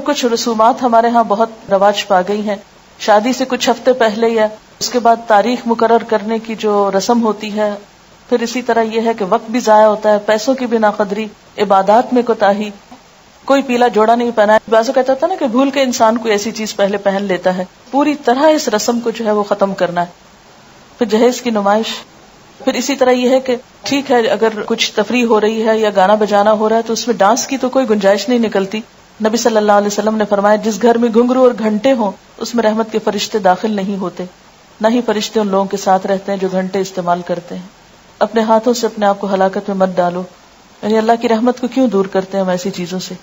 کچھ رسومات ہمارے ہاں بہت رواج پا گئی ہیں. شادی سے کچھ ہفتے پہلے یا اس کے بعد تاریخ مقرر کرنے کی جو رسم ہوتی ہے. پھر اسی طرح یہ ہے کہ وقت بھی ضائع ہوتا ہے، پیسوں کی بھی ناقدری، عبادات میں کوتاہی. کوئی پیلا جوڑا نہیں پہنا ہے. بعضوں کہتا تھا نا کہ بھول کے انسان کوئی ایسی چیز پہلے پہن لیتا ہے. پوری طرح اس رسم کو جو ہے وہ ختم کرنا ہے. پھر جہیز کی نمائش. پھر اسی طرح یہ ہے کہ ٹھیک ہے اگر کچھ تفریح ہو رہی ہے یا گانا بجانا ہو رہا ہے تو اس میں ڈانس کی تو کوئی گنجائش نہیں نکلتی. نبی صلی اللہ علیہ وسلم نے فرمایا جس گھر میں گھنگرو اور گھنٹے ہوں اس میں رحمت کے فرشتے داخل نہیں ہوتے، نہ ہی فرشتے ان لوگوں کے ساتھ رہتے ہیں جو گھنٹے استعمال کرتے ہیں. اپنے ہاتھوں سے اپنے آپ کو ہلاکت میں مت ڈالو. یعنی اللہ کی رحمت کو کیوں دور کرتے ہیں ہم ایسی چیزوں سے.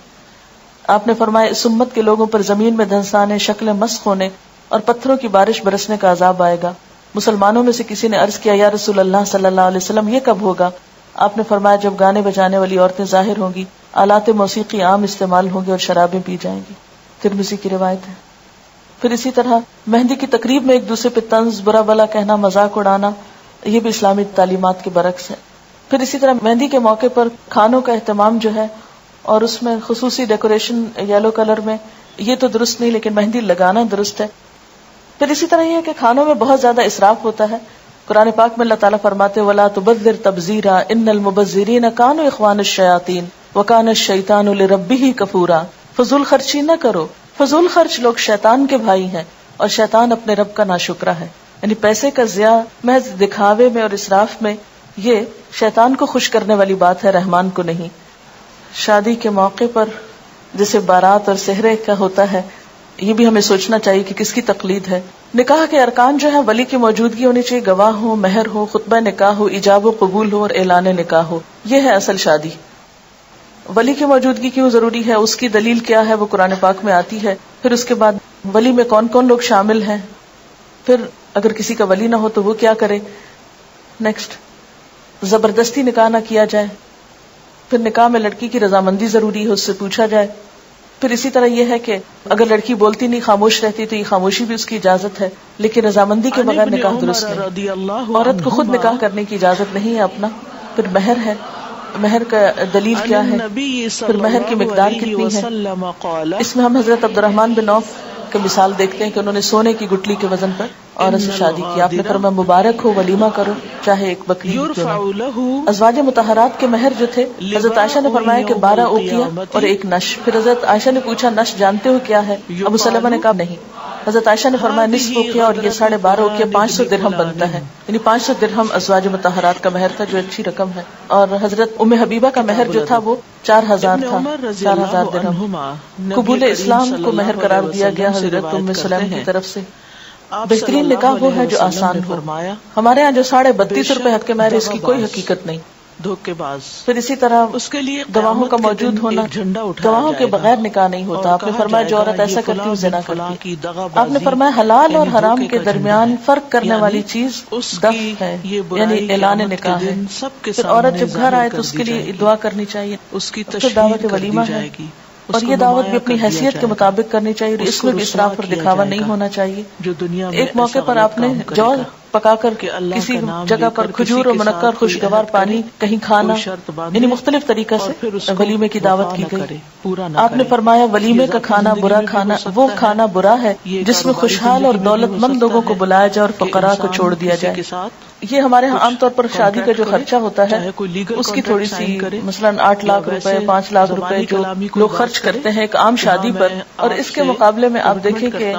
آپ نے فرمایا اس امت کے لوگوں پر زمین میں دھنسانے، شکلیں مسخ ہونے اور پتھروں کی بارش برسنے کا عذاب آئے گا. مسلمانوں میں سے کسی نے عرض کیا یا رسول اللہ صلی اللہ علیہ وسلم یہ کب ہوگا؟ آپ نے فرمایا جب گانے بجانے والی عورتیں ظاہر ہوں گی، آلات موسیقی عام استعمال ہوں گے اور شرابیں پی جائیں گی. ترمذی کی روایت ہے. پھر اسی طرح مہندی کی تقریب میں ایک دوسرے پہ طنز، برا بلا کہنا، مذاق اڑانا، یہ بھی اسلامی تعلیمات کے برعکس ہے. پھر اسی طرح مہندی کے موقع پر کھانوں کا اہتمام جو ہے اور اس میں خصوصی ڈیکوریشن یلو کلر میں، یہ تو درست نہیں لیکن مہندی لگانا درست ہے. پھر اسی طرح یہ ہے کہ کھانوں میں بہت زیادہ اسراف ہوتا ہے. قرآن پاک میں اللہ تعالیٰ فرماتے وَلَا تُبَذِّرْ تَبْذِيرًا إِنَّ الْمُبَذِّرِينَ كَانُوا إِخْوَانَ الشَّيَاطِينَ وَكَانَ الشَّيْطَانُ لِرَبِّهِ كَفُورًا. فضول خرچی نہ کرو. فضول خرچ لوگ شیطان کے بھائی ہیں اور شیطان اپنے رب کا ناشکرا ہے. یعنی پیسے کا ضیاع محض دکھاوے میں اور اسراف میں، یہ شیطان کو خوش کرنے والی بات ہے، رحمان کو نہیں. شادی کے موقع پر جیسے بارات اور سہرے کا ہوتا ہے، یہ بھی ہمیں سوچنا چاہیے کہ کس کی تقلید ہے. نکاح کے ارکان جو ہے ولی کی موجودگی ہونی چاہیے، گواہ ہو، مہر ہو، خطبہ نکاح ہو، ایجاب و قبول ہو اور اعلان نکاح ہو. یہ ہے اصل شادی. ولی کی موجودگی کیوں ضروری ہے، اس کی دلیل کیا ہے، وہ قرآن پاک میں آتی ہے. پھر اس کے بعد ولی میں کون کون لوگ شامل ہیں، پھر اگر کسی کا ولی نہ ہو تو وہ کیا کرے. نیکسٹ، زبردستی نکاح نہ کیا جائے. پھر نکاح میں لڑکی کی رضامندی ضروری ہے، اس سے پوچھا جائے. پھر اسی طرح یہ ہے کہ اگر لڑکی بولتی نہیں، خاموش رہتی تو یہ خاموشی بھی اس کی اجازت ہے، لیکن رضامندی کے بغیر نکاح درست نہیں. عورت کو خود نکاح کرنے کی اجازت نہیں ہے اپنا. پھر مہر ہے، مہر کا دلیل کیا ہے، پھر مہر کی مقدار کتنی ہے. اس میں ہم حضرت عبد الرحمن بن عوف کی مثال دیکھتے ہیں کہ انہوں نے سونے کی گٹلی کے وزن پر عورت سے شادی کی. آپ نے فرمایا مبارک ہو، ولیمہ کرو چاہے ایک بکری. ازواج مطہرات کے مہر جو تھے، حضرت عائشہ نے فرمایا کہ 12 اوقیہ اور 1 نش. پھر حضرت عائشہ نے پوچھا نش جانتے ہو کیا ہے؟ ابو سلمہ نے کہا نہیں. حضرت عائشہ نے فرمایا نصف اوقیہ اور یہ 12.5 اوقیہ 500 درہم بنتا ہے. یعنی 500 درہم ازواج مطہرات کا مہر تھا، جو اچھی رقم ہے. اور حضرت ام حبیبہ کا مہر جو تھا وہ 4000 تھا، 4000 درہم. قبول اسلام کو مہر قرار دیا گیا حضرت ام سلیم کی طرف سے. بہترین نکاح وہ ہے جو آسان ہو. ہمارے یہاں جو 32.5 روپے حد کے مہر، اس کی کوئی حقیقت نہیں. دھوکے باز. پھر اسی طرح اس کے لیے گواہوں کا موجود ہونا، گواہوں کے بغیر نکاح نہیں ہوتا. آپ نے فرمایا جو عورت ایسا کرتی ہے زنا کرتی. آپ نے فرمایا حلال اور حرام کے درمیان فرق کرنے والی چیز دف ہے، یعنی اعلان نکاح ہے. پھر عورت جب گھر آئے تو اس کے لیے دعا کرنی چاہیے. اس کی دعوت ولیمہ ہے، اور یہ دعوت بھی اپنی حیثیت کے مطابق کرنی چاہیے، اور اس میں بھی اسراف اور دکھاوا نہیں ہونا چاہیے. جو دنیا میں ایک موقع پر آپ نے جو پکا کر کسی جگہ پر کھجور اور منقر خوشگوار پانی کہیں کھانا، یعنی مختلف طریقے سے ولیمے کی دعوت کی گئی. آپ نے فرمایا ولیمے کا کھانا برا کھانا، وہ کھانا برا ہے جس میں خوشحال اور دولت مند لوگوں کو بلایا جائے اور فقراء کو چھوڑ دیا جائے. یہ ہمارے ہاں عام طور پر شادی کا جو خرچہ ہوتا ہے اس کی تھوڑی سی، مثلا 8 لاکھ روپے 5 لاکھ روپے جو لوگ خرچ کرتے ہیں ایک عام شادی پر، اور اس کے مقابلے میں آپ دیکھیں کہ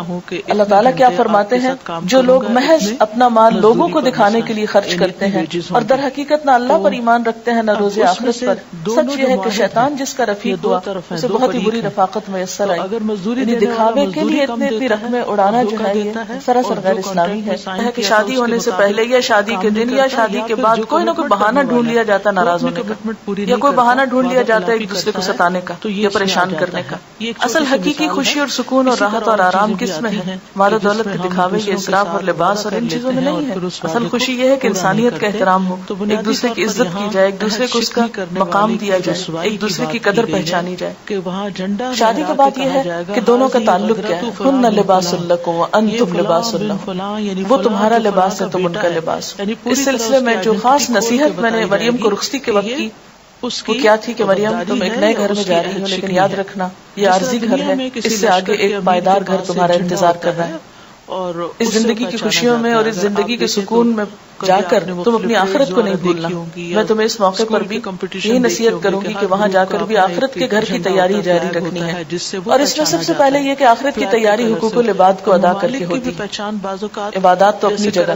اللہ تعالیٰ کیا فرماتے ہیں، جو لوگ محض اپنا مال لوگوں کو دکھانے کے لیے خرچ کرتے ہیں اور در حقیقت نہ اللہ پر ایمان رکھتے ہیں نہ روز آخرت پر. سچ یہ ہے کہ شیطان جس کا رفیق ہوا اسے بہت ہی بری رفاقت میسر آئی. یعنی دکھاوے کے لیے اتنی رقمیں اڑانا جو ہے یہ سراسر غیر اسلامی ہے. کہ شادی ہونے سے پہلے یا شادی کے دن یا شادی کے بعد کوئی نہ کوئی بہانہ ڈھونڈ لیا جاتا ناراض ہونے کا، یا کوئی بہانہ ڈھونڈ لیا جاتا ہے ایک دوسرے کو ستانے کا یا پریشان کرنے کا. اصل حقیقی خوشی اور سکون اور راحت اور آرام کس میں ہے؟ مال و دولت کے دکھاوے کے اسراف اور لباس اور ان چیزوں میں نہیں ہے. اصل خوشی یہ ہے کہ انسانیت کا احترام ہو، ایک دوسرے کی عزت کی جائے، ایک دوسرے کو اس کا مقام دیا جائے، ایک دوسرے کی قدر پہچانی جائے. شادی کے بعد یہ ہے کہ دونوں کا تعلق کیا ہے. ہن لباس لکم وانتم لباس لہن، وہ تمہارا لباس ہے تم ان کا لباس. اس سلسلے میں جو خاص نصیحت میں نے مریم کو رخصتی کے وقت کی وہ کیا تھی کہ مریم تم ایک نئے گھر میں جا رہی ہو، لیکن یاد رکھنا یہ عارضی گھر ہے، اس سے آگے ایک پائیدار گھر تمہارا انتظار کر رہا ہے، اور اس زندگی کی خوشیوں میں اور اس زندگی کے سکون میں جا کر تم اپنی آخرت کو نہیں بھولنا۔ میں تمہیں اس موقع پر بھی یہی نصیحت کروں گی کہ وہاں جا کر بھی آخرت کے گھر کی تیاری جاری رکھنی ہے، اور اس میں سب سے پہلے یہ کہ آخرت کی تیاری حقوق العباد کو ادا کر کے ہوتی ہے۔ عبادات تو اپنی جگہ،